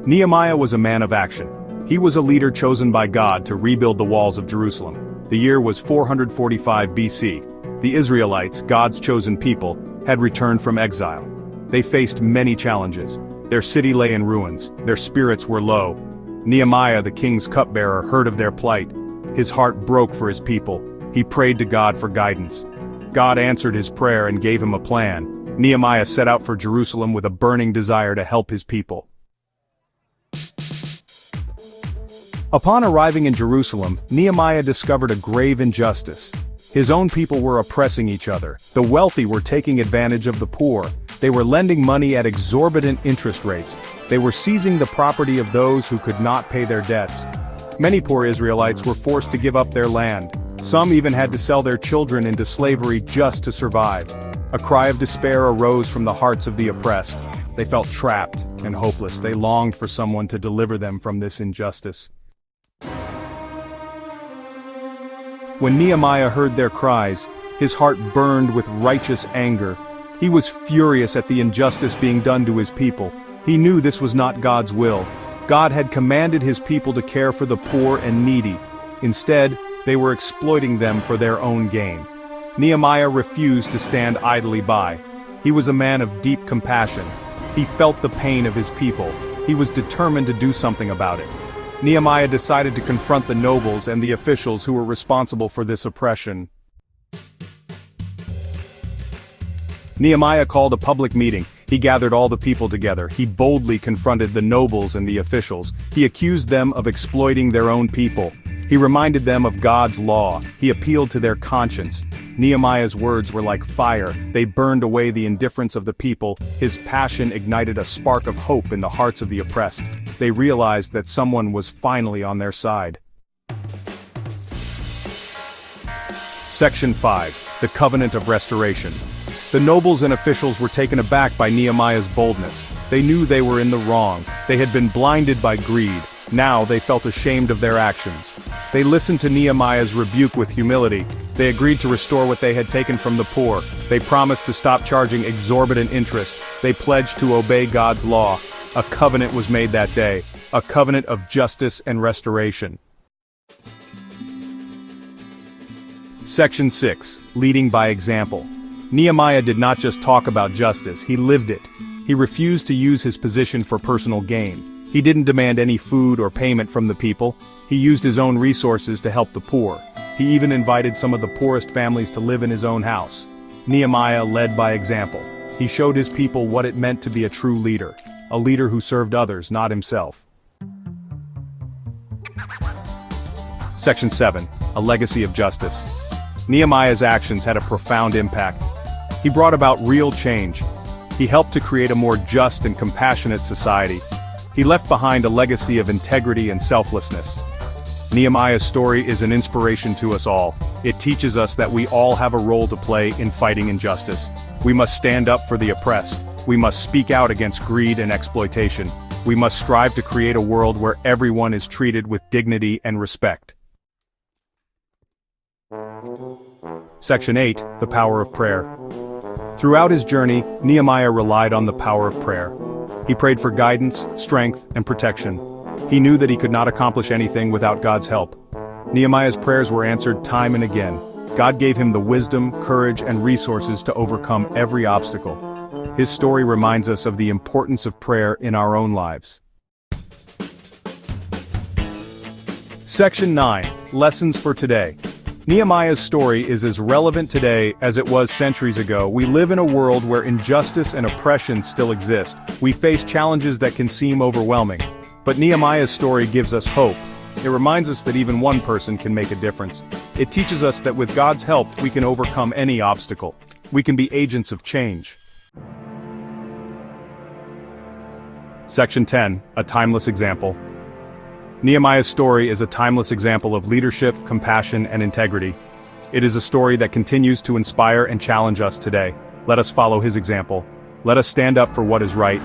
Nehemiah was a man of action. He was a leader chosen by God to rebuild the walls of Jerusalem. The year was 445 BC. The Israelites, God's chosen people, had returned from exile. They faced many challenges. Their city lay in ruins. Their spirits were low. Nehemiah, the king's cupbearer, heard of their plight. His heart broke for his people. He prayed to God for guidance. God answered his prayer and gave him a plan. Nehemiah set out for Jerusalem with a burning desire to help his people. Upon arriving in Jerusalem, Nehemiah discovered a grave injustice. His own people were oppressing each other. The wealthy were taking advantage of the poor. They were lending money at exorbitant interest rates. They were seizing the property of those who could not pay their debts. Many poor Israelites were forced to give up their land. Some even had to sell their children into slavery just to survive. A cry of despair arose from the hearts of the oppressed. They felt trapped and hopeless. They longed for someone to deliver them from this injustice. When Nehemiah heard their cries, his heart burned with righteous anger. He was furious at the injustice being done to his people. He knew this was not God's will. God had commanded his people to care for the poor and needy. Instead, they were exploiting them for their own gain. Nehemiah refused to stand idly by. He was a man of deep compassion. He felt the pain of his people. He was determined to do something about it. Nehemiah decided to confront the nobles and the officials who were responsible for this oppression. Nehemiah called a public meeting. He gathered all the people together. He boldly confronted the nobles and the officials. He accused them of exploiting their own people. He reminded them of God's law. He appealed to their conscience. Nehemiah's words were like fire. They burned away the indifference of the people. His passion ignited a spark of hope in the hearts of the oppressed. They realized that someone was finally on their side. Section 5. The Covenant of Restoration. The nobles and officials were taken aback by Nehemiah's boldness. They knew they were in the wrong. They had been blinded by greed. Now they felt ashamed of their actions. They listened to Nehemiah's rebuke with humility. They agreed to restore what they had taken from the poor. They promised to stop charging exorbitant interest. They pledged to obey God's law. A covenant was made that day, a covenant of justice and restoration. Section 6. Leading by example. Nehemiah did not just talk about justice, he lived it. He refused to use his position for personal gain. He didn't demand any food or payment from the people. He used his own resources to help the poor. He even invited some of the poorest families to live in his own house. Nehemiah led by example. He showed his people what it meant to be a true leader, a leader who served others, not himself. Section 7. A legacy of justice. Nehemiah's actions had a profound impact. He brought about real change. He helped to create a more just and compassionate society. He left behind a legacy of integrity and selflessness. Nehemiah's story is an inspiration to us all. It teaches us that we all have a role to play in fighting injustice. We must stand up for the oppressed. We must speak out against greed and exploitation. We must strive to create a world where everyone is treated with dignity and respect. Section 8. The Power of Prayer. Throughout his journey, Nehemiah relied on the power of prayer. He prayed for guidance, strength, and protection. He knew that he could not accomplish anything without God's help. Nehemiah's prayers were answered time and again. God gave him the wisdom, courage, and resources to overcome every obstacle. His story reminds us of the importance of prayer in our own lives. Section 9. Lessons for today. Nehemiah's story is as relevant today as it was centuries ago. We live in a world where injustice and oppression still exist. We face challenges that can seem overwhelming. But Nehemiah's story gives us hope. It reminds us that even one person can make a difference. It teaches us that with God's help, we can overcome any obstacle. We can be agents of change. Section 10. A timeless example. Nehemiah's story is a timeless example of leadership, compassion, and integrity. It is a story that continues to inspire and challenge us today. Let us follow his example. Let us stand up for what is right.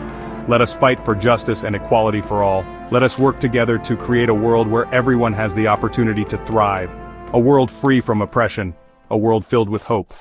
Let us fight for justice and equality for all. Let us work together to create a world where everyone has the opportunity to thrive. A world free from oppression. A world filled with hope.